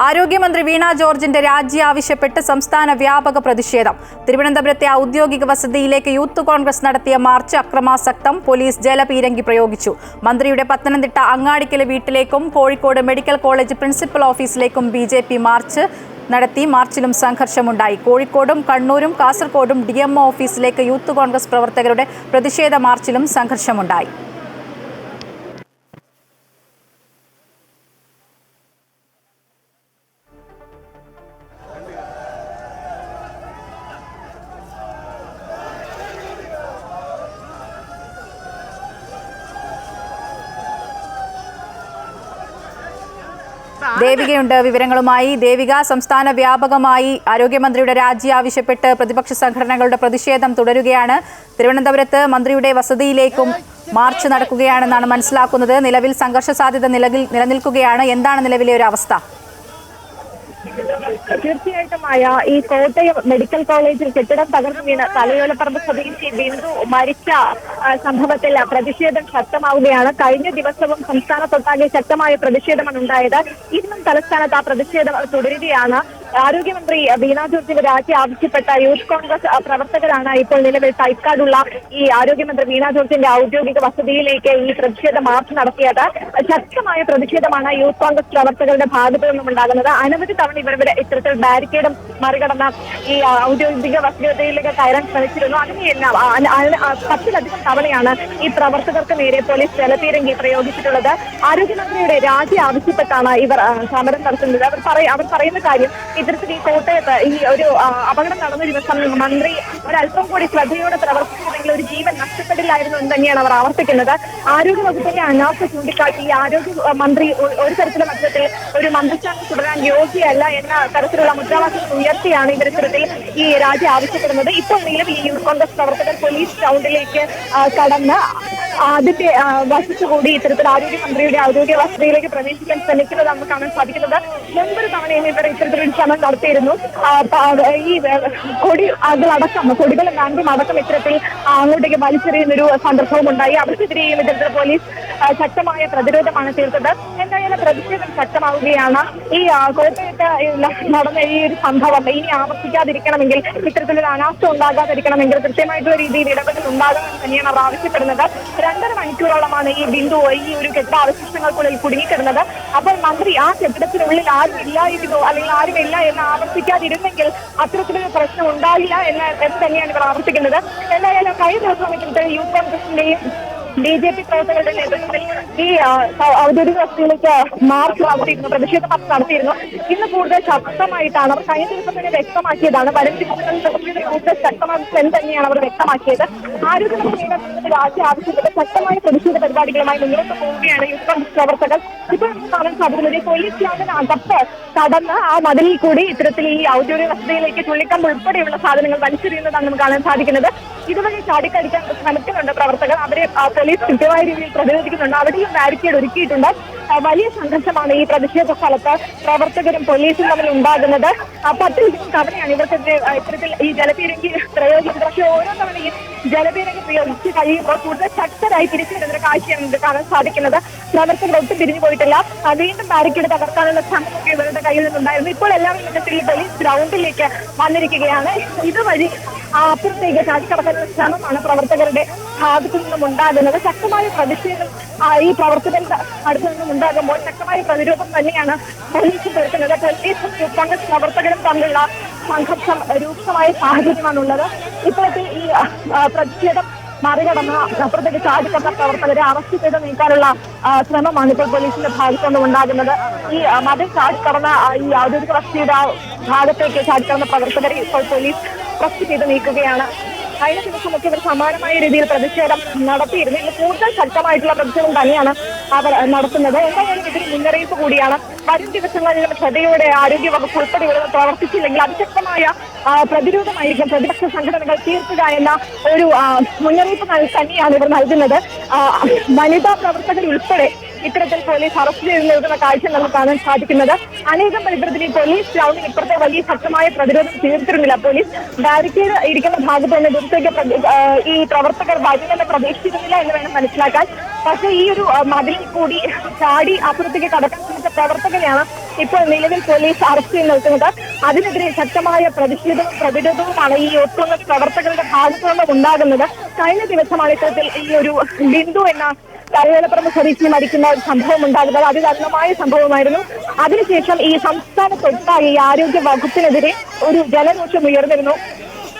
ആരോഗ്യമന്ത്രി വീണ ജോർജിന്റെ രാജി ആവശ്യപ്പെട്ട് സംസ്ഥാന വ്യാപക പ്രതിഷേധം. തിരുവനന്തപുരത്തെ ഔദ്യോഗിക വസതിയിലേക്ക് യൂത്ത് കോൺഗ്രസ് നടത്തിയ മാർച്ച് അക്രമാസക്തം. പോലീസ് ജലപീരങ്കി പ്രയോഗിച്ചു. മന്ത്രിയുടെ പത്തനംതിട്ട അങ്ങാടിക്കലെ വീട്ടിലേക്കും കോഴിക്കോട് മെഡിക്കൽ കോളേജ് പ്രിൻസിപ്പൽ ഓഫീസിലേക്കും BJP മാർച്ച് നടത്തി. മാർച്ചിലും സംഘർഷമുണ്ടായി. കോഴിക്കോടും കണ്ണൂരും കാസർഗോഡും DMO ഓഫീസിലേക്ക് യൂത്ത് കോൺഗ്രസ് പ്രവർത്തകരുടെ പ്രതിഷേധ മാർച്ചിലും സംഘർഷമുണ്ടായി. ദേവികയുണ്ട് വിവരങ്ങളുമായി. ദേവിക, സംസ്ഥാന വ്യാപകമായി ആരോഗ്യമന്ത്രിയുടെ രാജി ആവശ്യപ്പെട്ട് പ്രതിപക്ഷ സംഘടനകളുടെ പ്രതിഷേധം തുടരുകയാണ്. തിരുവനന്തപുരത്ത് മന്ത്രിയുടെ വസതിയിലേക്കും മാർച്ച് നടക്കുകയാണെന്നാണ് മനസ്സിലാക്കുന്നത്. നിലവിൽ സംഘർഷ സാധ്യത നിലനിൽക്കുകയാണ്. എന്താണ് നിലവിലെ ഒരു അവസ്ഥ? തീർച്ചയായിട്ടുമായ ഈ കോട്ടയം മെഡിക്കൽ കോളേജിൽ കെട്ടിടം തകർന്നു വീണ് തലയോലപ്പറമ്പ് സ്വദേശി ബിന്ദു മരിച്ച സംഭവത്തിൽ പ്രതിഷേധം ശക്തമാവുകയാണ്. കഴിഞ്ഞ ദിവസവും സംസ്ഥാനത്തൊട്ടാകെ ശക്തമായ പ്രതിഷേധമാണ് ഉണ്ടായത്. ഇന്നും തലസ്ഥാനത്ത് ആ പ്രതിഷേധം തുടരുകയാണ്. ആരോഗ്യമന്ത്രി വീണ ജോർജിന്റെ രാജി ആവശ്യപ്പെട്ട യൂത്ത് കോൺഗ്രസ് പ്രവർത്തകരാണ് ഇപ്പോൾ നിലവിൽ തൈക്കാടുള്ള ഈ ആരോഗ്യമന്ത്രി വീണ ജോർജിന്റെ ഔദ്യോഗിക വസതിയിലേക്ക് ഈ പ്രതിഷേധ മാർച്ച് നടത്തിയത്. ശക്തമായ പ്രതിഷേധമാണ് യൂത്ത് കോൺഗ്രസ് പ്രവർത്തകരുടെ ഭാഗത്തു നിന്നും ഉണ്ടാകുന്നത്. അനവധി തവണ ഇവരുടെ ഇത്തരത്തിൽ ബാരിക്കേഡും മറികടന്ന ഈ ഔദ്യോഗിക വസതിയിലേക്ക് കയറാൻ ശ്രമിച്ചിരുന്നു. അങ്ങനെയെല്ലാം 10ലധികം തവണയാണ് ഈ പ്രവർത്തകർക്ക് നേരെ പോലീസ് ജലപീരങ്കി പ്രയോഗിച്ചിട്ടുള്ളത്. ആരോഗ്യമന്ത്രിയുടെ രാജി ആവശ്യപ്പെട്ടാണ് ഇവർ സമരം നടത്തുന്നത്. അവർ പറയുന്ന കാര്യം, ഇത്തരത്തിൽ ഈ കോട്ടയത്ത് ഈ ഒരു അപകടം നടന്ന ദിവസം മന്ത്രി ഒരല്പം കൂടി ശ്രദ്ധയോടെ പ്രവർത്തിച്ചതെങ്കിൽ ഒരു ജീവൻ നഷ്ടപ്പെടില്ലായിരുന്നു എന്ന് തന്നെയാണ് അവർ ആവർത്തിക്കുന്നത്. ആരോഗ്യ വകുപ്പിന്റെ അനാസ്ഥ ചൂണ്ടിക്കാട്ടി ഈ ആരോഗ്യ മന്ത്രി ഒരു തരത്തിലുള്ള മധ്യത്തിൽ ഒരു മന്ത്രിസ്ഥാനം തുടരാൻ യോഗ്യയല്ല എന്ന തരത്തിലുള്ള മുദ്രാവാക്യം ഉയർത്തിയാണ് ഇത്തരത്തിൽ ഈ രാജി ആവശ്യപ്പെടുന്നത്. ഇപ്പോൾ നിലവിൽ ഈ യൂത്ത് കോൺഗ്രസ് പ്രവർത്തകർ പോലീസ് ഗ്രൗണ്ടിലേക്ക് കടന്ന് അതിന്റെ വശത്തുകൂടി ഇത്തരത്തിൽ ആരോഗ്യമന്ത്രിയുടെ ഔദ്യോഗിക വസതിയിലേക്ക് പ്രവേശിക്കാൻ ശ്രമിക്കുന്നത് നമുക്ക് കാണാൻ സാധിക്കുന്നത്. മുൻപൊരു തവണയും ഇവർ ഇത്തരത്തിലൊരു ശ്രമം നടത്തിയിരുന്നു. ഈ കൊടികളും ബാൻഡും അടക്കം ഇത്തരത്തിൽ അങ്ങോട്ടേക്ക് വലിച്ചെറിയുന്ന ഒരു സന്ദർഭവും ഉണ്ടായി. അവർക്കെതിരെയും ഇത്തരത്തിൽ പോലീസ് ശക്തമായ പ്രതിരോധമാണ് തീർത്തത്. എന്തായാലും പ്രതിഷേധം ശക്തമാവുകയാണ്. ഈ കോട്ടയത്ത് നടന്ന ഈ ഒരു സംഭവം ഇനി ആവർത്തിക്കാതിരിക്കണമെങ്കിൽ, ഇത്തരത്തിലൊരു അനാസ്ഥ ഉണ്ടാകാതിരിക്കണമെങ്കിൽ കൃത്യമായിട്ടുള്ള രീതിയിൽ ഇടപെടൽ ഉണ്ടാകണമെന്ന് തന്നെയാണ് അവർ ആവശ്യപ്പെടുന്നത്. 2.5 മണിക്കൂറോളമാണ് ഈ ബിന്ദു ഈ ഒരു കെട്ടിടാവശിഷ്ടങ്ങൾക്കുള്ളിൽ കുടുങ്ങിക്കിടുന്നത്. അപ്പോൾ മന്ത്രി ആ കെട്ടിടത്തിനുള്ളിൽ ആരും ഇല്ലായിരുന്നോ അല്ലെങ്കിൽ ആരുമില്ല എന്ന് ആവർത്തിക്കാതിരുന്നെങ്കിൽ അത്തരത്തിലൊരു പ്രശ്നം ഉണ്ടായില്ല എന്ന് തന്നെയാണ് ഇവർ ആവർത്തിക്കുന്നത്. എന്തായാലും കഴിഞ്ഞ ദിവസം ഇത്തരത്തിൽ യൂത്ത് കോൺഗ്രസിന്റെയും BJP പ്രവർത്തകരുടെ നേതൃത്വത്തിൽ ഈ ഔദ്യോഗിക വസതിയിലേക്ക് മാർച്ച് നടത്തിയിരുന്നു, പ്രതിഷേധ മാർച്ച് നടത്തിയിരുന്നു. ഇന്ന് കൂടുതൽ ശക്തമായിട്ടാണ് അവർ കഴിഞ്ഞ ദിവസം തന്നെ വ്യക്തമാക്കിയതാണ്. വരും ദിവസങ്ങളിൽ കൂടുതൽ ശക്തമാക്കി തന്നെയാണ് അവർ വ്യക്തമാക്കിയത്. ആരോഗ്യമന്ത്രിയുടെ രാജി ആവശ്യപ്പെട്ട് ശക്തമായ പ്രതിഷേധ പരിപാടികളുമായി മുന്നോട്ട് പോവുകയാണ് യൂത്ത് കോൺഗ്രസ് പ്രവർത്തകർ. ഇപ്പോൾ കാണാൻ സാധിക്കുന്നത് പോലീസ് ലാൻഡിന് അകത്ത് കടന്ന് ആ മതിലിൽ കൂടി ഇത്തരത്തിൽ ഈ ഔദ്യോഗിക വസതിയിലേക്ക് ചുള്ളിക്കമ്പ് ഉൾപ്പെടെയുള്ള സാധനങ്ങൾ വലിച്ചെറിയുന്നതാണ് നമുക്ക് കാണാൻ സാധിക്കുന്നത്. ഇതുവഴി ചാടിക്കടിക്കാൻ ശ്രമിക്കുന്നുണ്ട് പ്രവർത്തകർ. അവരെ പോലീസ് കൃത്യമായ രീതിയിൽ പ്രതിരോധിക്കുന്നുണ്ട്. അവിടെയും ബാരിക്കേഡ് ഒരുക്കിയിട്ടുണ്ട്. വലിയ സംഘർഷമാണ് ഈ പ്രതിഷേധ സ്ഥലത്ത് പ്രവർത്തകരും പോലീസും തമ്മിൽ ഉണ്ടാകുന്നത്. 10ലധികം തവണയാണ് ഇവർക്കെതിരെ ഇത്തരത്തിൽ ഈ ജലപീരങ്കി പ്രയോഗിച്ചത്. പക്ഷേ ഓരോ തവണയും ജലപീരങ്കി പ്രയോഗിച്ച് കഴിയുമ്പോൾ കൂടുതൽ ശക്തരായി തിരിച്ചു വരുന്ന കാഴ്ചയാണ് ഇത് കാണാൻ സാധിക്കുന്നത്. പ്രവർത്തകർ ഒട്ടും പിരിഞ്ഞു പോയിട്ടില്ല. വീണ്ടും ബാരിക്കേഡ് തകർക്കാനുള്ള ശ്രമമൊക്കെ ഇവരുടെ കയ്യിൽ നിന്നുണ്ടായിരുന്നു. ഇപ്പോൾ എല്ലാവരും ഇത്തരത്തിൽ പോലീസ് ഗ്രൗണ്ടിലേക്ക് വന്നിരിക്കുകയാണ്. ഇതുവഴി അപ്പുറത്തേക്ക് ചാടിക്കടക്കാനുള്ള ശ്രമമാണ് പ്രവർത്തകരുടെ ഭാഗത്തു നിന്നും ഉണ്ടാകുന്നത്. ശക്തമായ പ്രതിഷേധം ഈ പ്രവർത്തകരുടെ അടുത്തു നിന്നും ഉണ്ടാകുമ്പോൾ ശക്തമായ പ്രതിരോധം തന്നെയാണ് പോലീസ് തീർക്കുന്നത്. പോലീസും യൂത്ത് കോൺഗ്രസ് പ്രവർത്തകരും തമ്മിലുള്ള സംഘർഷം രൂക്ഷമായ സാഹചര്യമാണുള്ളത്. ഇപ്പോഴത്തെ ഈ പ്രതിഷേധം മറികടന്ന് അപ്പുറത്തേക്ക് ചാടിക്കടന്ന പ്രവർത്തകരെ അറസ്റ്റ് ചെയ്ത് നീക്കാനുള്ള ശ്രമമാണ് ഇപ്പോൾ പോലീസിന്റെ ഭാഗത്തുനിന്നും ഉണ്ടാകുന്നത്. ഈ മതിൽ ചാടിക്കടന്ന ഈ ഔദ്യോഗിക വസതിയുടെ ഭാഗത്തേക്ക് ചാടിക്കടന്ന പ്രവർത്തകരെ ഇപ്പോൾ പോലീസ് അറസ്റ്റ് ചെയ്ത് നീക്കുകയാണ്. കഴിഞ്ഞ ദിവസമൊക്കെ ഇവർ സമാനമായ രീതിയിൽ പ്രതിഷേധം നടത്തിയിരുന്നു. ഇന്ന് കൂടുതൽ ശക്തമായിട്ടുള്ള പ്രതിഷേധം തന്നെയാണ് അവർ നടത്തുന്നത്. എന്തായാലും ഇതൊരു മുന്നറിയിപ്പ് കൂടിയാണ്. വരും ദിവസങ്ങളിലും ശ്രദ്ധയോടെ ആരോഗ്യ വകുപ്പ് ഉൾപ്പെടെ പ്രവർത്തിച്ചില്ലെങ്കിൽ അതിശക്തമായ പ്രതിരോധമായിരിക്കും പ്രതിപക്ഷ സംഘടനകൾ തീർക്കുക എന്ന ഒരു മുന്നറിയിപ്പ് തന്നെയാണ് ഇവർ നൽകുന്നത്. വനിതാ പ്രവർത്തകർ ഉൾപ്പെടെ ഇത്തരത്തിൽ പോലീസ് അറസ്റ്റ് ചെയ്ത് നിൽക്കുന്ന കാഴ്ച നമുക്ക് കാണാൻ സാധിക്കുന്നത്. അനേകം പരിസരത്തിൽ ഈ പോലീസ് ഗ്രൗണ്ടിൽ ഇപ്പുറത്തെ വലിയ ശക്തമായ പ്രതിരോധം തീർത്തിരുന്നില്ല. പോലീസ് ബാരിക്കേഡ് ഇരിക്കുന്ന ഭാഗത്ത് തന്നെ ദുരിതയ്ക്ക് ഈ പ്രവർത്തകർ വരുമെന്ന് പ്രതീക്ഷിച്ചിരുന്നില്ല എന്ന് വേണം മനസ്സിലാക്കാൻ. പക്ഷേ ഈ ഒരു മതിലിൽ കൂടി ചാടി അപ്പുറത്തേക്ക് കടക്കാൻ ശ്രമിച്ച പ്രവർത്തകരെയാണ് ഇപ്പോൾ നിലവിൽ പോലീസ് അറസ്റ്റ് ചെയ്ത് നിൽക്കുന്നത്. അതിനെതിരെ ശക്തമായ പ്രതിരോധവുമാണ് ഈ ഒത്തുന്ന പ്രവർത്തകരുടെ ഭാഗത്തുനിന്നും ഉണ്ടാകുന്നത്. കഴിഞ്ഞ ദിവസമാണ് ഇത്തരത്തിൽ ഈ ഒരു ബിന്ദു എന്ന കരയോലപ്പുറം സ്വദേശി മരിക്കുന്ന ഒരു സംഭവം ഉണ്ടാകുന്നത്. അതിദാരുണമായ സംഭവമായിരുന്നു. അതിനുശേഷം ഈ സംസ്ഥാനത്തൊട്ടാകെ ഈ ആരോഗ്യ വകുപ്പിനെതിരെ ഒരു ജനരോഷം ഉയർന്നിരുന്നു.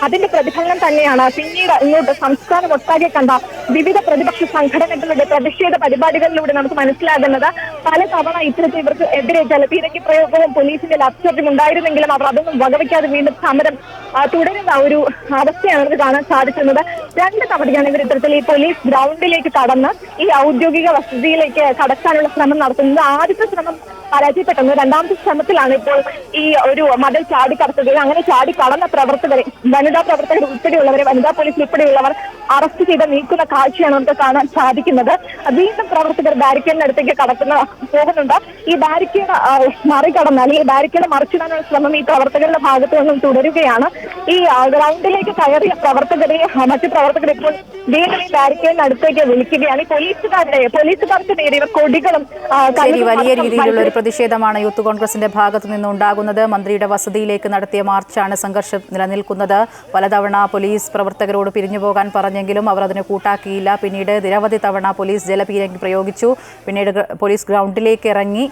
അതിന്റെ പ്രതിഫലനം തന്നെയാണ് പിന്നീട് ഇങ്ങോട്ട് സംസ്ഥാനം ഒട്ടാകെ കണ്ട വിവിധ പ്രതിപക്ഷ സംഘടനകളുടെ പ്രതിഷേധ പരിപാടികളിലൂടെ നമുക്ക് മനസ്സിലാകുന്നത്. പലതവണ ഇത്തരത്തിൽ ഇവർക്ക് എതിരെ ജലപീരങ്കി പ്രയോഗവും പോലീസിന്റെ ലാപ്ടോപ്പും ഉണ്ടായിരുന്നെങ്കിലും അവർ അതൊന്നും വകവയ്ക്കാതെ വീണ്ടും സമരം തുടരുന്ന ഒരു അവസ്ഥയാണ് നമുക്ക് കാണാൻ സാധിക്കുന്നത്. 2 തവണയാണ് ഇവർ ഇത്തരത്തിൽ ഈ പോലീസ് ഗ്രൗണ്ടിലേക്ക് കടന്ന് ഈ ഔദ്യോഗിക വസതിയിലേക്ക് കടക്കാനുള്ള ശ്രമം നടത്തുന്നത്. ആദ്യത്തെ ശ്രമം പരാജയപ്പെട്ടു. രണ്ടാമത്തെ ശ്രമത്തിലാണ് ഇപ്പോൾ ഈ ഒരു മതിൽ ചാടിക്കടത്തുകയും അങ്ങനെ ചാടി കടന്ന പ്രവർത്തകരെ, വനിതാ പ്രവർത്തകർ ഉൾപ്പെടെയുള്ളവരെ, വനിതാ പോലീസ് ഉൾപ്പെടെയുള്ളവർ അറസ്റ്റ് ചെയ്ത് നീക്കുന്ന കാഴ്ചയാണ് നമുക്ക് കാണാൻ സാധിക്കുന്നത്. വീണ്ടും പ്രവർത്തകർ ബാരിക്കേഡിനടുത്തേക്ക് പോകുന്നുണ്ട്. ഈ ബാരിക്കേഡ് മറികടന്ന് അല്ലെങ്കിൽ ബാരിക്കേഡ് മറിച്ചിടാനുള്ള ശ്രമം ഈ പ്രവർത്തകരുടെ ഭാഗത്തു നിന്നും തുടരുകയാണ്. ഈ ഗ്രൗണ്ടിലേക്ക് കയറിയ പ്രവർത്തകരെ മറ്റു പ്രവർത്തകർ ഇപ്പോൾ വീണ്ടും ഈ ബാരിക്കേഡിനടുത്തേക്ക് വിളിക്കുകയാണ്. ഈ പോലീസുകാർക്ക് നേരെ കൊടികളും വലിയ രീതിയിലുള്ള ഒരു പ്രതിഷേധമാണ് യൂത്ത് കോൺഗ്രസിന്റെ ഭാഗത്തു നിന്നുണ്ടാകുന്നത്. മന്ത്രിയുടെ വസതിയിലേക്ക് നടത്തിയ മാർച്ചാണ് സംഘർഷം നിലനിൽക്കുന്നത്. പലതവണ പോലീസ് പ്രവർത്തകരോട് പിരിഞ്ഞുപോകാൻ പറഞ്ഞെങ്കിലും അവർ അതിന് കൂട്ടാക്കിയില്ല. പിന്നീട് നിരവധി തവണ പോലീസ് ജലപീരങ്കി പ്രയോഗിച്ചു. പിന്നീട് പോലീസ് ഗ്രൗണ്ടിലേക്ക് ഇറങ്ങി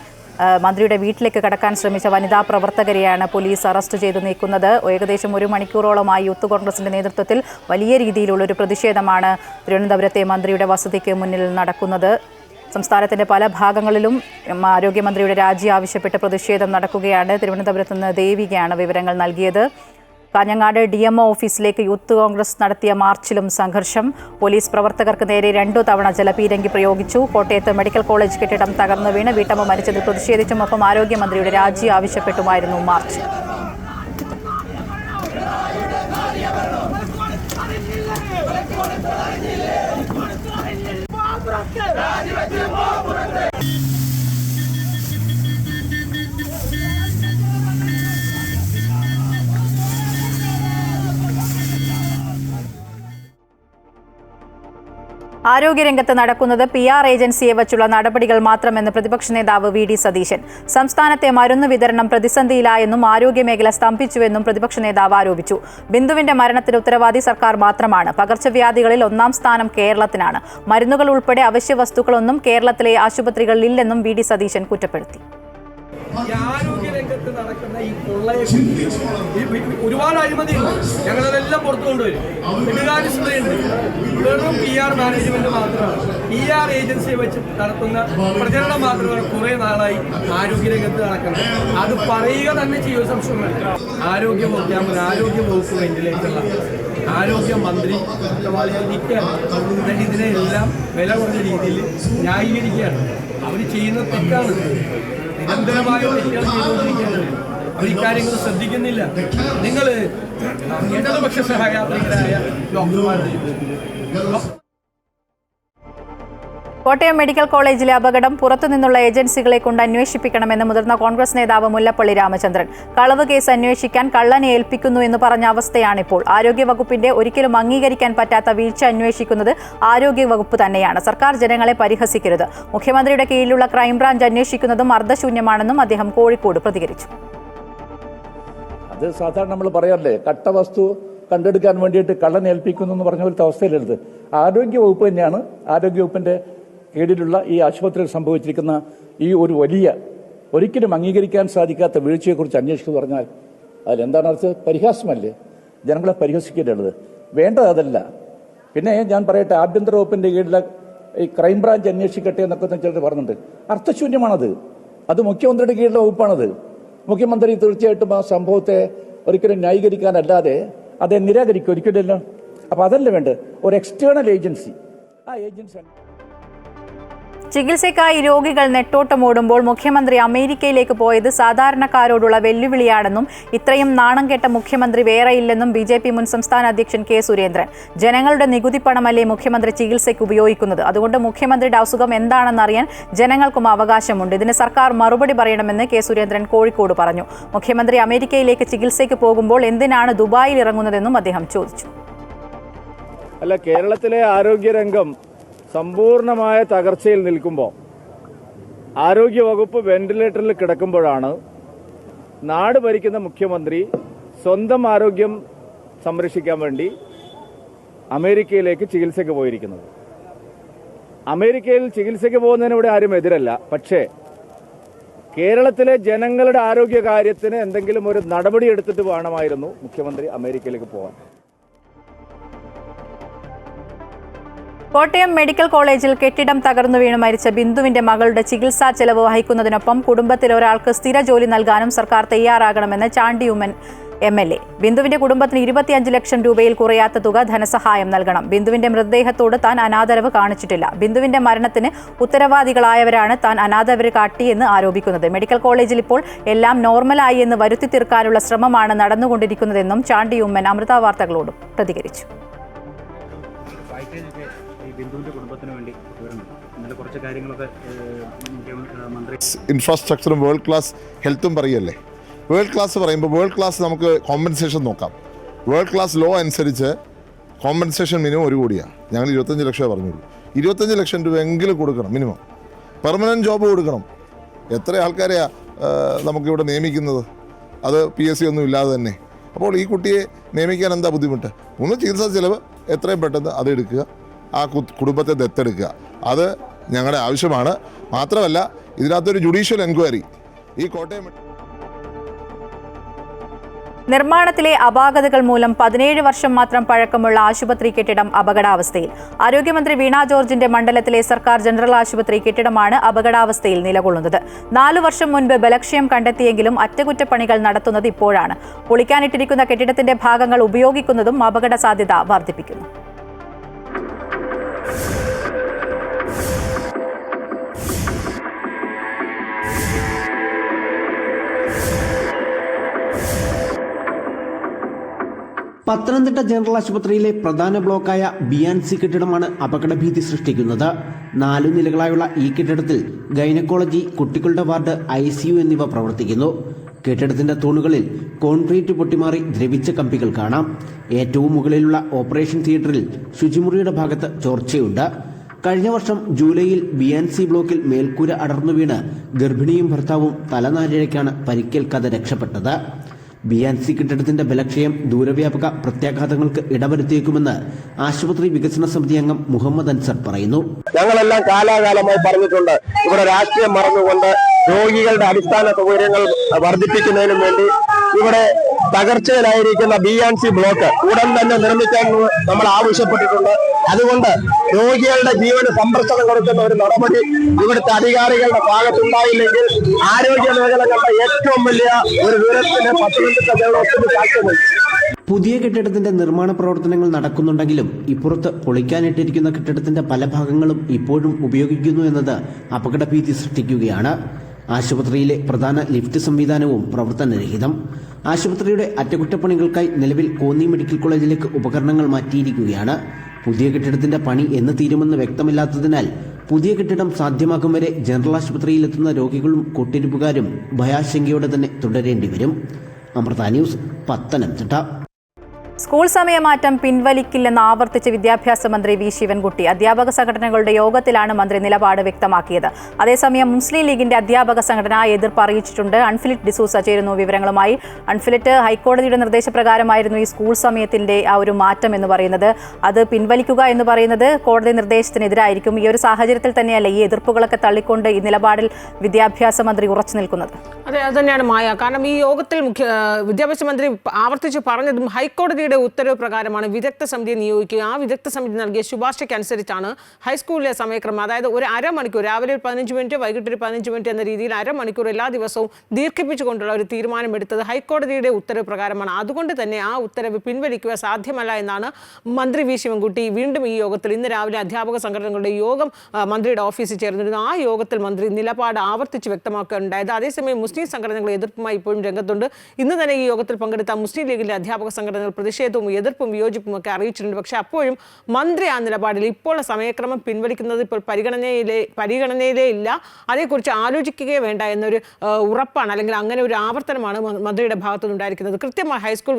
മന്ത്രിയുടെ വീട്ടിലേക്ക് കടക്കാൻ ശ്രമിച്ച വനിതാ പ്രവർത്തകരെയാണ് പോലീസ് അറസ്റ്റ് ചെയ്ത് നീക്കുന്നത്. ഏകദേശം 1 മണിക്കൂറോളമായി യൂത്ത് കോൺഗ്രസിന്റെ നേതൃത്വത്തിൽ വലിയ രീതിയിലുള്ളൊരു പ്രതിഷേധമാണ് തിരുവനന്തപുരത്തെ മന്ത്രിയുടെ വസതിക്ക് മുന്നിൽ നടക്കുന്നത്. സംസ്ഥാനത്തിന്റെ പല ഭാഗങ്ങളിലും ആരോഗ്യമന്ത്രിയുടെ രാജി ആവശ്യപ്പെട്ട് പ്രതിഷേധം നടക്കുകയാണ്. തിരുവനന്തപുരത്ത് നിന്ന് ദേവികയാണ് വിവരങ്ങൾ നൽകിയത്. കാഞ്ഞങ്ങാട് DMO ഓഫീസിലേക്ക് യൂത്ത് കോൺഗ്രസ് നടത്തിയ മാർച്ചിലും സംഘർഷം. പോലീസ് പ്രവർത്തകർക്ക് നേരെ 2 തവണ ജലപീരങ്കി പ്രയോഗിച്ചു. കോട്ടയത്ത് മെഡിക്കൽ കോളേജ് കെട്ടിടം തകർന്നു വീണ് വീട്ടമ്മ മരിച്ചതിൽ പ്രതിഷേധിച്ചും ഒപ്പം ആരോഗ്യമന്ത്രിയുടെ രാജി ആവശ്യപ്പെട്ടുമായിരുന്നു മാർച്ച്. ആരോഗ്യരംഗത്ത് നടക്കുന്നത് PR ഏജൻസിയെ വച്ചുള്ള നടപടികൾ മാത്രമെന്ന് പ്രതിപക്ഷ നേതാവ് VD സതീശൻ. സംസ്ഥാനത്തെ മരുന്ന് വിതരണം പ്രതിസന്ധിയിലായെന്നും ആരോഗ്യമേഖല സ്തംഭിച്ചുവെന്നും പ്രതിപക്ഷ നേതാവ് ആരോപിച്ചു. ബിന്ദുവിന്റെ മരണത്തിന് ഉത്തരവാദി സർക്കാർ മാത്രമാണ്. പകർച്ചവ്യാധികളിൽ 1ാം സ്ഥാനം കേരളത്തിനാണ്. മരുന്നുകൾ ഉൾപ്പെടെ അവശ്യ വസ്തുക്കളൊന്നും കേരളത്തിലെ ആശുപത്രികളിലില്ലെന്നും VD സതീശൻ കുറ്റപ്പെടുത്തി. ആരോഗ്യരംഗത്ത് നടക്കുന്ന ഈ കൊള്ളയെ ഒരുപാട് അഴിമതിയുണ്ട്. ഞങ്ങളതെല്ലാം പുറത്തു കൊണ്ടുവരും. ഉണ്ട്. വെറും PR മാനേജ്മെന്റ് മാത്രമാണ്. PR ഏജൻസിയെ വെച്ച് നടത്തുന്ന പ്രചരണം മാത്രമാണ് കുറെ നാളായി ആരോഗ്യരംഗത്ത് നടക്കുന്നത്. അത് പറയുക തന്നെ ചെയ്യും സംശയം വേണ്ട. ആരോഗ്യവകുപ്പ് വെന്റിലേറ്റുള്ള ആരോഗ്യമന്ത്രി നിൽക്കുകയാണ്. ഇതിനെല്ലാം വില കുറഞ്ഞ രീതിയിൽ ന്യായീകരിക്കുകയാണ്. അവർ ചെയ്യുന്ന തെറ്റാണ്. നിരന്തരമായ തെറ്റുകൾ ചെയ്തുകൊണ്ടിരിക്കുകയാണ്. അവർ ഇക്കാര്യങ്ങൾ ശ്രദ്ധിക്കുന്നില്ല. നിങ്ങൾ ഇടതുപക്ഷ സഹയാത്രികരായ ഡോക്ടർമാരുടെ കോട്ടയം മെഡിക്കൽ കോളേജിലെ അപകടം പുറത്തുനിന്നുള്ള ഏജൻസികളെ കൊണ്ട് അന്വേഷിപ്പിക്കണമെന്ന് മുതിർന്ന കോൺഗ്രസ് നേതാവ് മുല്ലപ്പള്ളി രാമചന്ദ്രൻ. കളവ് കേസ് അന്വേഷിക്കാൻ കള്ളനെ ഏൽപ്പിക്കുന്നു എന്ന് പറഞ്ഞ അവസ്ഥയാണിപ്പോൾ. ആരോഗ്യവകുപ്പിന്റെ ഒരിക്കലും അംഗീകരിക്കാൻ പറ്റാത്ത വീഴ്ച അന്വേഷിക്കുന്നത് ആരോഗ്യവകുപ്പ് തന്നെയാണ്. സർക്കാർ ജനങ്ങളെ പരിഹസിക്കരുത്. മുഖ്യമന്ത്രിയുടെ കീഴിലുള്ള ക്രൈംബ്രാഞ്ച് അന്വേഷിക്കുന്നതും അർദ്ധശൂന്യമാണെന്നും അദ്ദേഹം കോഴിക്കോട് പ്രതികരിച്ചു. അത് സാധാരണ നമ്മൾ പറയാറില്ലേ, കട്ടവസ്തു കണ്ടെടുക്കാൻ വേണ്ടിയിട്ട് കള്ളൻ ഏൽപ്പിക്കുന്നു എന്ന് പറഞ്ഞ പോലത്തെ അവസ്ഥയിലെടുത്ത് ആരോഗ്യവകുപ്പ് തന്നെയാണ് ആരോഗ്യവകുപ്പിന്റെ കീഴിലുള്ള ഈ ആശുപത്രിയിൽ സംഭവിച്ചിരിക്കുന്ന ഈ ഒരു വലിയ ഒരിക്കലും അംഗീകരിക്കാൻ സാധിക്കാത്ത വീഴ്ചയെക്കുറിച്ച് അന്വേഷിക്കുക പറഞ്ഞാൽ അതിലെന്താണ് അർത്ഥം? പരിഹാസമല്ലേ? ജനങ്ങളെ പരിഹസിക്കേണ്ടത് വേണ്ടത് അതല്ല. പിന്നെ ഞാൻ പറയട്ടെ, ആഭ്യന്തര വകുപ്പിന്റെ കീഴിലെ ഈ ക്രൈംബ്രാഞ്ച് അന്വേഷിക്കട്ടെ എന്നൊക്കെ ചിലർ പറഞ്ഞിട്ടുണ്ട്. അർത്ഥശൂന്യമാണത്. അത് മുഖ്യമന്ത്രിയുടെ കീഴിലെ വകുപ്പാണത്. മുഖ്യമന്ത്രി തീർച്ചയായിട്ടും ആ സംഭവത്തെ ഒരിക്കലും ന്യായീകരിക്കാനല്ലാതെ അതെ നിരാകരിക്കും ഒരിക്കലല്ലോ. അപ്പൊ അതല്ല വേണ്ടത്, ഒരു എക്സ്റ്റേണൽ ഏജൻസി. ആ ഏജൻസി ചികിത്സയ്ക്കായി രോഗികൾ നെട്ടോട്ടമോടുമ്പോൾ മുഖ്യമന്ത്രി അമേരിക്കയിലേക്ക് പോയത് സാധാരണക്കാരോടുള്ള വെല്ലുവിളിയാണെന്നും ഇത്രയും നാണം കെട്ട മുഖ്യമന്ത്രി വേറെയില്ലെന്നും ബി.ജെ.പി. മുൻ സംസ്ഥാന അധ്യക്ഷൻ കെ. സുരേന്ദ്രൻ. ജനങ്ങളുടെ നികുതി പണമല്ലേ മുഖ്യമന്ത്രി ചികിത്സയ്ക്ക് ഉപയോഗിക്കുന്നത്? അതുകൊണ്ട് മുഖ്യമന്ത്രിയുടെ അസുഖം എന്താണെന്നറിയാൻ ജനങ്ങൾക്കും അവകാശമുണ്ട്. ഇതിന് സർക്കാർ മറുപടി പറയണമെന്ന് കെ. സുരേന്ദ്രൻ കോഴിക്കോട് പറഞ്ഞു. മുഖ്യമന്ത്രി അമേരിക്കയിലേക്ക് ചികിത്സയ്ക്ക് പോകുമ്പോൾ എന്തിനാണ് ദുബായിൽ ഇറങ്ങുന്നതെന്നും അദ്ദേഹം ചോദിച്ചു. അല്ല, കേരളത്തിലെ ആരോഗ്യരംഗം സമ്പൂർണമായ തകർച്ചയിൽ നിൽക്കുമ്പോൾ ആരോഗ്യവകുപ്പ് വെന്റിലേറ്ററിൽ കിടക്കുമ്പോഴാണ് നാട് ഭരിക്കുന്ന മുഖ്യമന്ത്രി സ്വന്തം ആരോഗ്യം സംരക്ഷിക്കാൻ വേണ്ടി അമേരിക്കയിലേക്ക് ചികിത്സയ്ക്ക് പോയിരിക്കുന്നത്. അമേരിക്കയിൽ ചികിത്സയ്ക്ക് പോകുന്നതിന് ഇവിടെ ആരും എതിരല്ല. പക്ഷേ കേരളത്തിലെ ജനങ്ങളുടെ ആരോഗ്യകാര്യത്തിന് എന്തെങ്കിലും ഒരു നടപടി എടുത്തിട്ട് വേണമായിരുന്നു മുഖ്യമന്ത്രി അമേരിക്കയിലേക്ക് പോകാൻ. കോട്ടയം മെഡിക്കൽ കോളേജിൽ കെട്ടിടം തകർന്നു വീണ് മരിച്ച ബിന്ദുവിന്റെ മകളുടെ ചികിത്സാ ചെലവ് വഹിക്കുന്നതിനൊപ്പം കുടുംബത്തിൽ ഒരാൾക്ക് സ്ഥിര ജോലി നൽകാനും സർക്കാർ തയ്യാറാകണമെന്ന് ചാണ്ടി ഉമ്മൻ MLA. ബിന്ദുവിന്റെ കുടുംബത്തിന് 25 ലക്ഷം രൂപയിൽ കുറയാത്ത തുക ധനസഹായം നൽകണം. ബിന്ദുവിന്റെ മൃതദേഹത്തോട് താൻ അനാദരവ് കാണിച്ചിട്ടില്ല. ബിന്ദുവിന്റെ മരണത്തിന് ഉത്തരവാദികളായവരാണ് താൻ അനാദരവ് കാട്ടിയെന്ന് ആരോപിക്കുന്നത്. മെഡിക്കൽ കോളേജിൽ ഇപ്പോൾ എല്ലാം നോർമലായി എന്ന് വരുത്തി തീർക്കാനുള്ള ശ്രമമാണ് നടന്നുകൊണ്ടിരിക്കുന്നതെന്നും ചാണ്ടി ഉമ്മൻ അമൃത വാർത്തകളോട് പ്രതികരിച്ചു. ഇൻഫ്രാസ്ട്രക്ചറും വേൾഡ് ക്ലാസ് ഹെൽത്തും പറയല്ലേ. വേൾഡ് ക്ലാസ് പറയുമ്പോൾ വേൾഡ് ക്ലാസ് നമുക്ക് കോമ്പൻസേഷൻ നോക്കാം. വേൾഡ് ക്ലാസ് ലോ അനുസരിച്ച് കോമ്പൻസേഷൻ മിനിമം 1 കോടിയാണ്. ഞങ്ങൾ 25 ലക്ഷമേ പറഞ്ഞുള്ളൂ. 25 ലക്ഷം രൂപ എങ്കിലും കൊടുക്കണം മിനിമം. പെർമനൻറ്റ് ജോബ് കൊടുക്കണം. എത്ര ആൾക്കാരെയാണ് നമുക്കിവിടെ നിയമിക്കുന്നത്? അത് PSC ഒന്നും ഇല്ലാതെ തന്നെ. അപ്പോൾ ഈ കുട്ടിയെ നിയമിക്കാൻ എന്താ ബുദ്ധിമുട്ട്? ഒന്ന് ചികിത്സാ ചെലവ് എത്രയും പെട്ടെന്ന് അത് എടുക്കുക, ആ കുടുംബത്തെ ദത്തെടുക്കുക. അത് ഞങ്ങളുടെ ആവശ്യമാണ്. മാത്രമല്ല ഇതിനകത്തൊരു ജുഡീഷ്യൽ എൻക്വയറി ഈ കോട്ടയം നിർമ്മാണത്തിലെ അപാകതകൾ മൂലം 17 വർഷം മാത്രം പഴക്കമുള്ള ആശുപത്രി കെട്ടിടം അപകടാവസ്ഥയിൽ. ആരോഗ്യമന്ത്രി വീണ ജോർജിന്റെ മണ്ഡലത്തിലെ സർക്കാർ ജനറൽ ആശുപത്രി കെട്ടിടമാണ് അപകടാവസ്ഥയിൽ നിലകൊള്ളുന്നത്. 4 വർഷം മുൻപ് ബലക്ഷയം കണ്ടെത്തിയെങ്കിലും അറ്റകുറ്റപ്പണികൾ നടത്തുന്നത് ഇപ്പോഴാണ്. പൊളിക്കാനിട്ടിരിക്കുന്ന കെട്ടിടത്തിന്റെ ഭാഗങ്ങൾ ഉപയോഗിക്കുന്നതും അപകട സാധ്യത വർദ്ധിപ്പിക്കുന്നു. പത്തനംതിട്ട ജനറൽ ആശുപത്രിയിലെ പ്രധാന ബ്ലോക്കായ BNC കെട്ടിടമാണ് അപകടഭീതി സൃഷ്ടിക്കുന്നത്. 4 നിലകളായുള്ള ഈ കെട്ടിടത്തിൽ ഗൈനക്കോളജി, കുട്ടികളുടെ വാർഡ്, ICU എന്നിവ പ്രവർത്തിക്കുന്നു. കെട്ടിടത്തിന്റെ തൂണുകളിൽ കോൺക്രീറ്റ് പൊട്ടിമാറി ദ്രവിച്ച കമ്പികൾ കാണാം. ഏറ്റവും മുകളിലുള്ള ഓപ്പറേഷൻ തിയേറ്ററിൽ ശുചിമുറിയുടെ ഭാഗത്ത് ചോർച്ചയുണ്ട്. കഴിഞ്ഞ വർഷം ജൂലൈയിൽ BNC ബ്ലോക്കിൽ മേൽക്കൂര അടർന്നു വീണ് ഗർഭിണിയും ഭർത്താവും തലനാരിഴയ്ക്കാണ് പരിക്കേൽക്കാതെ രക്ഷപ്പെട്ടത്. BNC കെട്ടിടത്തിന്റെ ബലക്ഷയം ദൂരവ്യാപക പ്രത്യാഘാതങ്ങൾക്ക് ഇടവരുത്തിയേക്കുമെന്ന് ആശുപത്രി വികസന സമിതി അംഗം മുഹമ്മദ് അൻസർ പറയുന്നു. ഞങ്ങളെല്ലാം കാലാകാലമായി പറഞ്ഞിട്ടുണ്ട്, ഇവിടെ രാഷ്ട്രീയം മറന്നുകൊണ്ട് രോഗികളുടെ അടിസ്ഥാന സൗകര്യങ്ങൾ വർദ്ധിപ്പിക്കുന്നതിനും വേണ്ടി ഇവിടെ തകർച്ചയിലായിരിക്കുന്ന BNC ബ്ലോക്ക് ഉടൻ തന്നെ നിർമ്മിക്കാൻ നമ്മൾ ആവശ്യപ്പെട്ടിട്ടുണ്ട്. അതുകൊണ്ട് രോഗികളുടെ ജീവന് സംരക്ഷണം കൊടുക്കുന്ന ഒരു നടപടി ഇവിടുത്തെ അധികാരികളുടെ ഭാഗത്തുണ്ടായില്ലെങ്കിൽ ആരോഗ്യ മേഖല കണ്ട ഏറ്റവും വലിയ ഒരു ദുരന്തത്തിന് പത്തനംതിട്ട ജനറൽ സാക്ഷ്യമായി. പുതിയ കെട്ടിടത്തിന്റെ നിർമ്മാണ പ്രവർത്തനങ്ങൾ നടക്കുന്നുണ്ടെങ്കിലും ഇപ്പുറത്ത് പൊളിക്കാനിട്ടിരിക്കുന്ന കെട്ടിടത്തിന്റെ പല ഭാഗങ്ങളും ഇപ്പോഴും ഉപയോഗിക്കുന്നു എന്നത് അപകടഭീതി സൃഷ്ടിക്കുകയാണ്. ആശുപത്രിയിലെ പ്രധാന ലിഫ്റ്റ് സംവിധാനവും പ്രവർത്തനരഹിതം. ആശുപത്രിയുടെ അറ്റകുറ്റപ്പണികൾക്കായി നിലവിൽ കോന്നി മെഡിക്കൽ കോളേജിലേക്ക് ഉപകരണങ്ങൾ മാറ്റിയിരിക്കുകയാണ്. പുതിയ കെട്ടിടത്തിന്റെ പണി എന്ന് തീരുമെന്ന് വ്യക്തമില്ലാത്തതിനാൽ പുതിയ കെട്ടിടം സാധ്യമാക്കും വരെ ജനറൽ ആശുപത്രിയിലെത്തുന്ന രോഗികളും കൂട്ടിരിപ്പുകാരും ഭയാശങ്കയോടെ തന്നെ തുടരേണ്ടി വരും. അമൃത ന്യൂസ്, പത്തനംതിട്ട. സ്കൂൾ സമയമാറ്റം പിൻവലിക്കില്ലെന്ന് ആവർത്തിച്ച് വിദ്യാഭ്യാസ മന്ത്രി വി ശിവൻകുട്ടി. അധ്യാപക സംഘടനകളുടെ യോഗത്തിലാണ് മന്ത്രി നിലപാട് വ്യക്തമാക്കിയത്. അതേസമയം മുസ്ലിം ലീഗിന്റെ അധ്യാപക സംഘടന എതിർപ്പ് അറിയിച്ചിട്ടുണ്ട്. അൺഫിലിറ്റ് ഡിസൂസ ചേരുന്നു വിവരങ്ങളുമായി. അൺഫിലിറ്റ്, ഹൈക്കോടതിയുടെ നിർദ്ദേശപ്രകാരമായിരുന്നു ഈ സ്കൂൾ സമയത്തിന്റെ ആ ഒരു മാറ്റം എന്ന് പറയുന്നത്. അത് പിൻവലിക്കുക എന്ന് പറയുന്നത് കോടതി നിർദ്ദേശത്തിനെതിരായിരിക്കും. ഈ ഒരു സാഹചര്യത്തിൽ തന്നെയല്ല ഈ എതിർപ്പുകളൊക്കെ തള്ളിക്കൊണ്ട് ഈ നിലപാടിൽ വിദ്യാഭ്യാസ മന്ത്രി ഉറച്ചു നിൽക്കുന്നത്? അതെ, അത് തന്നെയാണ് മായ. കാരണം ഈ യോഗത്തിൽ വിദ്യാഭ്യാസ മന്ത്രി ആവർത്തിച്ച് പറഞ്ഞതും ഹൈക്കോടതി കോടതിയുടെ ഉത്തരവ് പ്രകാരമാണ് വിദഗ്ധ സമിതിയെ നിയോഗിക്കുക. ആ വിദഗ്ധ സമിതി നൽകിയ ശുപാർശയ്ക്കനുസരിച്ചാണ് ഹൈസ്കൂളിലെ സമയക്രമം, അതായത് ഒരു അരമണിക്കൂർ, രാവിലെ ഒരു 15 മിനിറ്റ്, വൈകിട്ട് ഒരു 15 മിനിറ്റ് എന്ന രീതിയിൽ അരമണിക്കൂർ എല്ലാ ദിവസവും ദീർഘിപ്പിച്ചുകൊണ്ടുള്ള ഒരു തീരുമാനമെടുത്തത് ഹൈക്കോടതിയുടെ ഉത്തരവ് പ്രകാരമാണ്. അതുകൊണ്ട് തന്നെ ആ ഉത്തരവ് പിൻവലിക്കുക സാധ്യമല്ല എന്നാണ് മന്ത്രി വി ശിവൻകുട്ടി വീണ്ടും ഈ യോഗത്തിൽ, ഇന്ന് രാവിലെ അധ്യാപക സംഘടനകളുടെ യോഗം മന്ത്രിയുടെ ഓഫീസിൽ ചേർന്നിരുന്നു. ആ യോഗത്തിൽ മന്ത്രി നിലപാട് ആവർത്തിച്ച് വ്യക്തമാക്കുകയുണ്ടായത്. അതേസമയം മുസ്ലിം സംഘടനകൾ എതിർപ്പുമായി ഇപ്പോഴും രംഗത്തുണ്ട്. ഇന്ന് തന്നെ ഈ യോഗത്തിൽ പങ്കെടുത്ത മുസ്ലിം ലീഗിലെ അധ്യാപക സംഘടനകൾ പ്രതിഷേധവും എതിർപ്പും വിയോജിപ്പും ഒക്കെ അറിയിച്ചിട്ടുണ്ട്. പക്ഷേ അപ്പോഴും മന്ത്രി ആ നിലപാടിൽ ഇപ്പോൾ സമയക്രമം പിൻവലിക്കുന്നത് ഇപ്പോൾ പരിഗണനയിലേ ഇല്ല, അതേക്കുറിച്ച് ആലോചിക്കുകയേ വേണ്ട എന്നൊരു ഉറപ്പാണ്, അല്ലെങ്കിൽ അങ്ങനെ ഒരു ആവർത്തനമാണ് മന്ത്രിയുടെ ഭാഗത്തുനിന്നുണ്ടായിരിക്കുന്നത്. കൃത്യമായി ഹൈസ്കൂൾ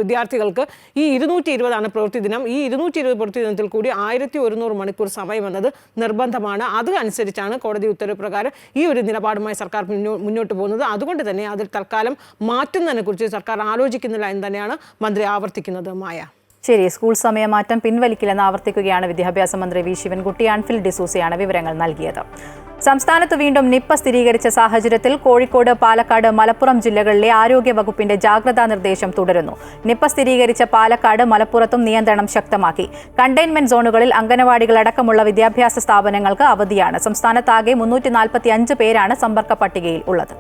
വിദ്യാർത്ഥികൾക്ക് ഈ 220 പ്രവൃത്തി ദിനം. ഈ 220 പ്രവൃത്തി ദിനത്തിൽ കൂടി 1100 മണിക്കൂർ സമയം എന്നത് നിർബന്ധമാണ്. അത് അനുസരിച്ചാണ് കോടതി ഉത്തരവ് പ്രകാരം ഈ ഒരു നിലപാടുമായി സർക്കാർ മുന്നോട്ട് പോകുന്നത്. അതുകൊണ്ട് തന്നെ അതിൽ തൽക്കാലം മാറ്റുന്നതിനെ കുറിച്ച് സർക്കാർ ആലോചിക്കുന്നില്ല എന്ന് തന്നെയാണ് മന്ത്രി ആവർത്തിക്കുന്നത്. മായ, ശരി, സ്കൂൾ സമയമാറ്റം പിൻവലിക്കില്ലെന്ന് ആവർത്തിക്കുകയാണ് വിദ്യാഭ്യാസ മന്ത്രി വി ശിവൻകുട്ടി. അൻഫിൽ ഡിസൂസയാണ് വിവരങ്ങൾ നൽകിയത്. സംസ്ഥാനത്ത് വീണ്ടും നിപ്പ സ്ഥിരീകരിച്ച സാഹചര്യത്തിൽ കോഴിക്കോട്, പാലക്കാട്, മലപ്പുറം ജില്ലകളിലെ ആരോഗ്യ വകുപ്പിന്റെ ജാഗ്രതാ നിർദ്ദേശം തുടരുന്നു. നിപ്പ സ്ഥിരീകരിച്ച പാലക്കാട്, മലപ്പുറത്തും നിയന്ത്രണം ശക്തമാക്കി. കണ്ടെയ്ൻമെന്റ് സോണുകളിൽ അംഗനവാടികളടക്കമുള്ള വിദ്യാഭ്യാസ സ്ഥാപനങ്ങൾക്ക് അവധിയാണ്. സംസ്ഥാനത്താകെ 345 പേരാണ് സമ്പർക്ക പട്ടികയിൽ ഉള്ളത്.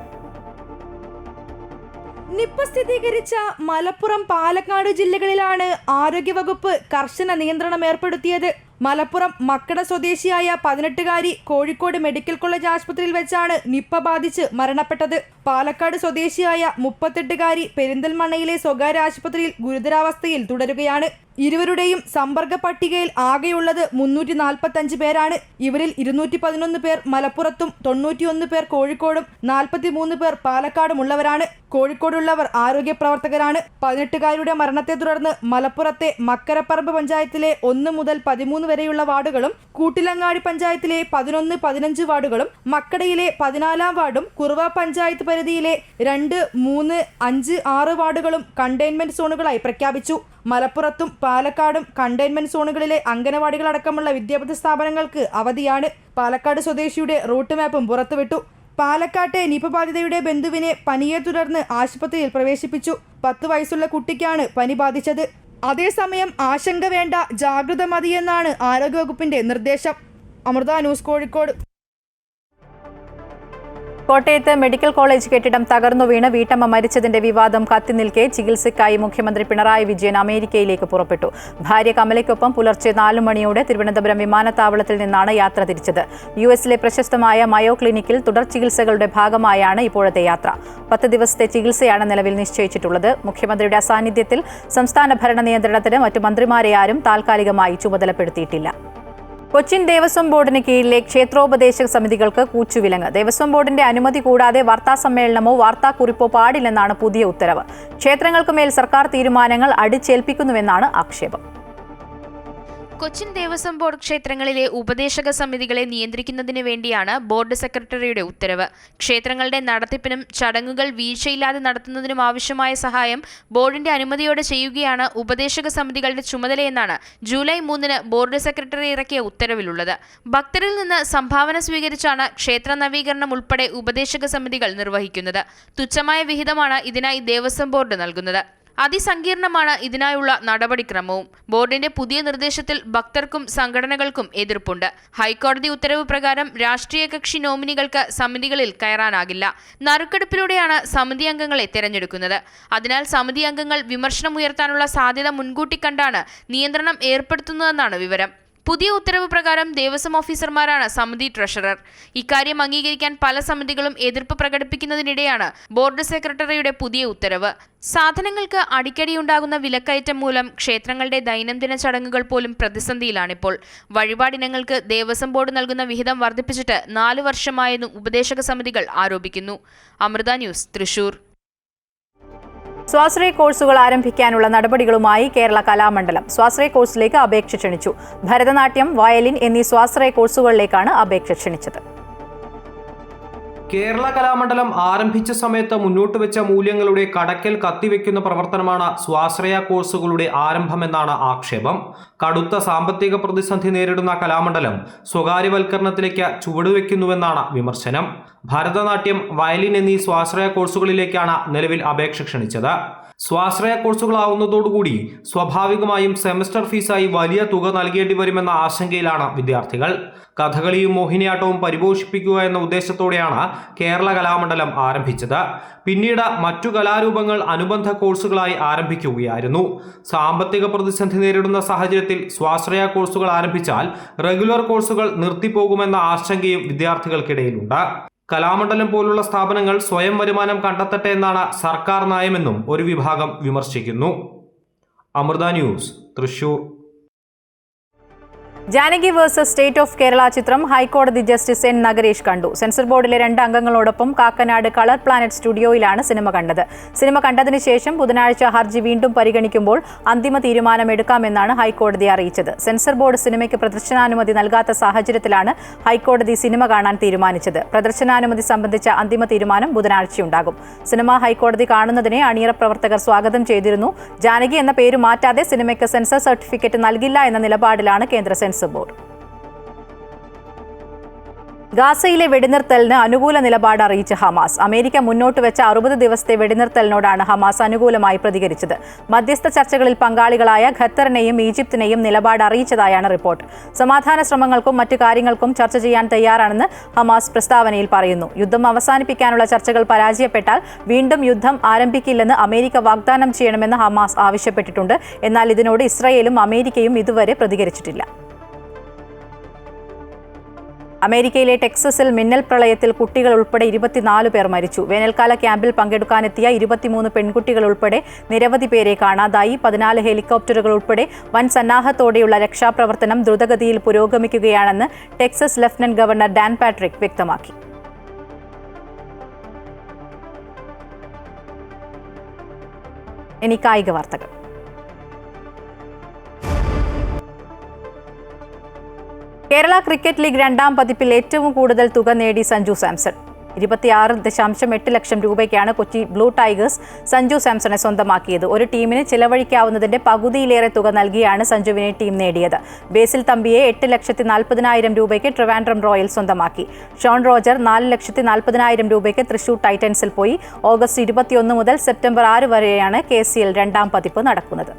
നിപ്പ സ്ഥിരീകരിച്ച മലപ്പുറം, പാലക്കാട് ജില്ലകളിലാണ് ആരോഗ്യവകുപ്പ് കർശന നിയന്ത്രണം ഏർപ്പെടുത്തിയത്. മലപ്പുറം മക്കട സ്വദേശിയായ 18-കാരി കോഴിക്കോട് മെഡിക്കൽ കോളേജ് ആശുപത്രിയിൽ വെച്ചാണ് നിപ്പ ബാധിച്ച് മരണപ്പെട്ടത്. പാലക്കാട് സ്വദേശിയായ 38-കാരി പെരിന്തൽമണ്ണയിലെ സ്വകാര്യ ആശുപത്രിയിൽ ഗുരുതരാവസ്ഥയിൽ തുടരുകയാണ്. ഇരുവരുടെയും സമ്പർക്ക പട്ടികയിൽ ആകെയുള്ളത് 345 പേരാണ്. ഇവരിൽ 211 പേർ മലപ്പുറത്തും 91 പേർ കോഴിക്കോടും 43 പേർ പാലക്കാടുമുള്ളവരാണ്. കോഴിക്കോടുള്ളവർ ആരോഗ്യ പ്രവർത്തകരാണ്. 18-കാരിയുടെ മരണത്തെ തുടർന്ന് മലപ്പുറത്തെ മക്കരപ്പറമ്പ് പഞ്ചായത്തിലെ 1 മുതൽ 13 വരെയുള്ള വാർഡുകളും കൂട്ടിലങ്ങാടി പഞ്ചായത്തിലെ 11, 15 വാർഡുകളും മക്കടയിലെ 14-ാം വാർഡും കുറുവ പഞ്ചായത്ത് പരിധിയിലെ 2, 3, 5, 6 വാർഡുകളും കണ്ടെയ്ൻമെന്റ് സോണുകളായി പ്രഖ്യാപിച്ചു. മലപ്പുറത്തും പാലക്കാടും കണ്ടെയ്ൻമെന്റ് സോണുകളിലെ അംഗനവാടികളടക്കമുള്ള വിദ്യാഭ്യാസ സ്ഥാപനങ്ങൾക്ക് അവധിയാണ്. പാലക്കാട് സ്വദേശിയുടെ റൂട്ട് മാപ്പും പുറത്തുവിട്ടു. പാലക്കാട്ടെ നിപ ബാധിതയുടെ ബന്ധുവിനെ പനിയെ തുടർന്ന് ആശുപത്രിയിൽ പ്രവേശിപ്പിച്ചു. 10 വയസ്സുള്ള കുട്ടിക്കാണ് പനി ബാധിച്ചത്. അതേസമയം ആശങ്ക വേണ്ട, ജാഗ്രത മതിയെന്നാണ് ആരോഗ്യവകുപ്പിന്റെ നിർദ്ദേശം. അമൃത ന്യൂസ്, കോഴിക്കോട്. കോട്ടയത്ത് മെഡിക്കൽ കോളേജ് കെട്ടിടം തകർന്നു വീണ് വീട്ടമ്മ മരിച്ചതിന്റെ വിവാദം കത്തിനിൽക്കെ ചികിത്സയ്ക്കായി മുഖ്യമന്ത്രി പിണറായി വിജയൻ അമേരിക്കയിലേക്ക് പുറപ്പെട്ടു. ഭാര്യ കമലയ്ക്കൊപ്പം പുലർച്ചെ 4 മണിയോടെ തിരുവനന്തപുരം വിമാനത്താവളത്തിൽ നിന്നാണ് യാത്ര തിരിച്ചത്. യുഎസിലെ പ്രശസ്തമായ മയോ ക്ലിനിക്കിൽ തുടർ ചികിത്സകളുടെ ഭാഗമായാണ് ഇപ്പോഴത്തെ യാത്ര. 10 ദിവസത്തെ ചികിത്സയാണ് നിലവിൽ നിശ്ചയിച്ചിട്ടുള്ളത്. മുഖ്യമന്ത്രിയുടെ അസാന്നിധ്യത്തിൽ സംസ്ഥാന ഭരണ നിയന്ത്രണത്തിന് മറ്റു മന്ത്രിമാരെ ആരും താൽക്കാലികമായി ചുമതലപ്പെടുത്തിയിട്ടില്ല. കൊച്ചിൻ ദേവസ്വം ബോർഡിന് കീഴിലെ ക്ഷേത്രോപദേശക സമിതികൾക്ക് കൂച്ചുവിലങ്ങ്. ദേവസ്വം ബോർഡിന്റെ അനുമതി കൂടാതെ വാർത്താസമ്മേളനമോ വാർത്താക്കുറിപ്പോ പാടില്ലെന്നാണ് പുതിയ ഉത്തരവ്. ക്ഷേത്രങ്ങൾക്കുമേൽ സർക്കാർ തീരുമാനങ്ങൾ അടിച്ചേൽപ്പിക്കുന്നുവെന്നാണ് ആക്ഷേപം. കൊച്ചിൻ ദേവസ്വം ബോർഡ് ക്ഷേത്രങ്ങളിലെ ഉപദേശക സമിതികളെ നിയന്ത്രിക്കുന്നതിന് വേണ്ടിയാണ് ബോർഡ് സെക്രട്ടറിയുടെ ഉത്തരവ്. ക്ഷേത്രങ്ങളുടെ നടത്തിപ്പിനും ചടങ്ങുകൾ വീഴ്ചയില്ലാതെ നടത്തുന്നതിനും ആവശ്യമായ സഹായം ബോർഡിന്റെ അനുമതിയോടെ ചെയ്യുകയാണ് ഉപദേശക സമിതികളുടെ ചുമതലയെന്നാണ് ജൂലൈ 3 ബോർഡ് സെക്രട്ടറി ഇറക്കിയ ഉത്തരവിലുള്ളത്. ഭക്തരിൽ നിന്ന് സംഭാവന സ്വീകരിച്ചാണ് ക്ഷേത്ര നവീകരണം ഉൾപ്പെടെ ഉപദേശക സമിതികൾ നിർവഹിക്കുന്നത്. തുച്ഛമായ വിഹിതമാണ് ഇതിനായി ദേവസ്വം ബോർഡ് നൽകുന്നത്. അതിസങ്കീർണമാണ് ഇതിനായുള്ള നടപടിക്രമവും. ബോർഡിന്റെ പുതിയ നിർദ്ദേശത്തിൽ ഭക്തർക്കും സംഘടനകൾക്കും എതിർപ്പുണ്ട്. ഹൈക്കോടതി ഉത്തരവ് പ്രകാരം രാഷ്ട്രീയ കക്ഷി നോമിനികൾക്ക് സമിതികളിൽ കയറാനാകില്ല. നറുക്കെടുപ്പിലൂടെയാണ് സമിതി അംഗങ്ങളെ തെരഞ്ഞെടുക്കുന്നത്. അതിനാൽ സമിതി അംഗങ്ങൾ വിമർശനമുയർത്താനുള്ള സാധ്യത മുൻകൂട്ടി കണ്ടാണ് നിയന്ത്രണം ഏർപ്പെടുത്തുന്നതെന്നാണ് വിവരം. പുതിയ ഉത്തരവ് പ്രകാരം ദേവസ്വം ഓഫീസർമാരാണ് സമിതി ട്രഷറർ. ഇക്കാര്യം അംഗീകരിക്കാൻ പല സമിതികളും എതിർപ്പ് പ്രകടിപ്പിക്കുന്നതിനിടെയാണ് ബോർഡ് സെക്രട്ടറിയുടെ പുതിയ ഉത്തരവ്. സാധനങ്ങൾക്ക് അടിക്കടിയുണ്ടാകുന്ന വിലക്കയറ്റം മൂലം ക്ഷേത്രങ്ങളുടെ ദൈനംദിന ചടങ്ങുകൾ പോലും പ്രതിസന്ധിയിലാണിപ്പോൾ. വഴിപാടിനങ്ങൾക്ക് ദേവസ്വം ബോർഡ് നൽകുന്ന വിഹിതം വർദ്ധിപ്പിച്ചിട്ട് 4 വർഷമായെന്നും ഉപദേശക സമിതികൾ ആരോപിക്കുന്നു. അമൃത ന്യൂസ്, തൃശൂർ. സ്വാശ്രയ കോഴ്സുകൾ ആരംഭിക്കാനുള്ള നടപടികളുമായി കേരള കലാമണ്ഡലം. സ്വാശ്രയ കോഴ്സിലേക്ക് അപേക്ഷ ക്ഷണിച്ചു. ഭരതനാട്യം, വയലിൻ എന്നീ സ്വാശ്രയ കോഴ്സുകളിലേക്കാണ് അപേക്ഷ ക്ഷണിച്ചത്. കേരള കലാമണ്ഡലം ആരംഭിച്ച സമയത്ത് മുന്നോട്ട് വെച്ച മൂല്യങ്ങളുടെ കടക്കൽ കത്തിവെക്കുന്ന പ്രവർത്തനമാണ് സ്വാശ്രയ കോഴ്സുകളുടെ ആരംഭമെന്നാണ് ആക്ഷേപം. കടുത്ത സാമ്പത്തിക പ്രതിസന്ധി നേരിടുന്ന കലാമണ്ഡലം സ്വകാര്യവൽക്കരണത്തിലേക്ക് ചുവടുവെക്കുന്നുവെന്നാണ് വിമർശനം. ഭരതനാട്യം, വയലിൻ എന്നീ സ്വാശ്രയ കോഴ്സുകളിലേക്കാണ് നിലവിൽ അപേക്ഷ ക്ഷണിച്ചത്. സ്വാശ്രയ കോഴ്സുകളാവുന്നതോടുകൂടി സ്വാഭാവികമായും സെമസ്റ്റർ ഫീസായി വലിയ തുക നൽകേണ്ടി വരുമെന്ന ആശങ്കയിലാണ് വിദ്യാർത്ഥികൾ. കഥകളിയും മോഹിനിയാട്ടവും പരിപോഷിപ്പിക്കുക എന്ന ഉദ്ദേശത്തോടെയാണ് കേരള കലാമണ്ഡലം ആരംഭിച്ചത്. പിന്നീട് മറ്റു കലാരൂപങ്ങൾ അനുബന്ധ കോഴ്സുകളായി ആരംഭിക്കുകയായിരുന്നു. സാമ്പത്തിക പ്രതിസന്ധി നേരിടുന്ന സാഹചര്യത്തിൽ സ്വാശ്രയ കോഴ്സുകൾ ആരംഭിച്ചാൽ റെഗുലർ കോഴ്സുകൾ നിർത്തിപ്പോകുമെന്ന ആശങ്കയും വിദ്യാർത്ഥികൾക്കിടയിലുണ്ട്. കലാമണ്ഡലം പോലുള്ള സ്ഥാപനങ്ങൾ സ്വയം വരുമാനം കണ്ടെത്തട്ടെ എന്നാണ് സർക്കാർ നയമെന്നും ഒരു വിഭാഗം വിമർശിക്കുന്നു. Amrita news, Thrissur. Janaki versus state of Kerala ചിത്രം ഹൈക്കോടതി ജസ്റ്റിസ് എൻ നഗരേഷ് കണ്ടു. സെൻസർ ബോർഡിലെ 2 അംഗങ്ങളോടൊപ്പം കാക്കനാട് കളർ പ്ലാനറ്റ് സ്റ്റുഡിയോയിലാണ് സിനിമ കണ്ടത്. സിനിമ കണ്ടതിന് ശേഷം ബുധനാഴ്ച ഹർജി വീണ്ടും പരിഗണിക്കുമ്പോൾ അന്തിമ തീരുമാനമെടുക്കാമെന്നാണ് ഹൈക്കോടതി അറിയിച്ചത്. സെൻസർ ബോർഡ് സിനിമയ്ക്ക് പ്രദർശനാനുമതി നൽകാത്ത സാഹചര്യത്തിലാണ് ഹൈക്കോടതി സിനിമ കാണാൻ തീരുമാനിച്ചത്. പ്രദർശനാനുമതി സംബന്ധിച്ച അന്തിമ തീരുമാനം ബുധനാഴ്ചയുണ്ടാകും. സിനിമ ഹൈക്കോടതി കാണുന്നതിനെ അണിയറ പ്രവർത്തകർ സ്വാഗതം ചെയ്തിരുന്നു. ജാനകി എന്ന പേര് മാറ്റാതെ സിനിമയ്ക്ക് സെൻസർ സർട്ടിഫിക്കറ്റ് നൽകില്ല എന്ന നിലപാടിലാണ് കേന്ദ്ര സെൻസർ ബോർഡ്. ഗാസയിലെ വെടിനിർത്തലിന് അനുകൂല നിലപാട് അറിയിച്ച ഹമാസ്. അമേരിക്ക മുന്നോട്ട് വെച്ച 60 ദിവസത്തെ വെടിനിർത്തലിനോടാണ് ഹമാസ് അനുകൂലമായി പ്രതികരിച്ചത്. മധ്യസ്ഥ ചർച്ചകളിൽ പങ്കാളികളായ ഖത്തറിനെയും ഈജിപ്തിനെയും നിലപാട് അറിയിച്ചതായാണ് റിപ്പോർട്ട്. സമാധാന ശ്രമങ്ങൾക്കും മറ്റു കാര്യങ്ങൾക്കും ചർച്ച ചെയ്യാൻ തയ്യാറാണെന്ന് ഹമാസ് പ്രസ്താവനയിൽ പറയുന്നു. യുദ്ധം അവസാനിപ്പിക്കാനുള്ള ചർച്ചകൾ പരാജയപ്പെട്ടാൽ വീണ്ടും യുദ്ധം ആരംഭിക്കില്ലെന്ന് അമേരിക്ക വാഗ്ദാനം ചെയ്യണമെന്ന് ഹമാസ് ആവശ്യപ്പെട്ടിട്ടുണ്ട്. എന്നാൽ ഇതിനോട് ഇസ്രായേലും അമേരിക്കയും ഇതുവരെ പ്രതികരിച്ചിട്ടില്ല. അമേരിക്കയിലെ ടെക്സസിൽ മിന്നൽ പ്രളയത്തിൽ കുട്ടികൾ ഉൾപ്പെടെ 24 പേർ മരിച്ചു. വേനൽക്കാല ക്യാമ്പിൽ പങ്കെടുക്കാനെത്തിയ 23 പെൺകുട്ടികൾ ഉൾപ്പെടെ നിരവധി പേരെ കാണാതായി. 14 ഹെലികോപ്റ്ററുകൾ ഉൾപ്പെടെ വൻ സന്നാഹത്തോടെയുള്ള രക്ഷാപ്രവർത്തനം ദ്രുതഗതിയിൽ പുരോഗമിക്കുകയാണെന്ന് Texas lieutenant governor Dan Patrick വ്യക്തമാക്കി. ഇനി കായിക വാർത്തകൾ. കേരള ക്രിക്കറ്റ് ലീഗ് 2ാം പതിപ്പിൽ ഏറ്റവും കൂടുതൽ തുക നേടി സഞ്ജു സാംസൺ. 26.8 ലക്ഷം രൂപയ്ക്കാണ് കൊച്ചി ബ്ലൂ ടൈഗേഴ്സ് സഞ്ജു സാംസണെ സ്വന്തമാക്കിയത്. ഒരു ടീമിന് ചിലവഴിക്കാവുന്നതിന്റെ പകുതിയിലേറെ തുക നൽകിയാണ് സഞ്ജുവിനെ ടീം നേടിയത്. ബേസിൽ തമ്പിയെ 8,40,000 രൂപയ്ക്ക് ട്രിവാൻഡ്രം റോയൽ സ്വന്തമാക്കി. ഷോൺ റോജർ 4,40,000 രൂപയ്ക്ക് തൃശൂർ ടൈറ്റൻസിൽ പോയി. ഓഗസ്റ്റ് 21 മുതൽ സെപ്റ്റംബർ 6 വരെയാണ് KCL 2ാം പതിപ്പ് നടക്കുന്നത്.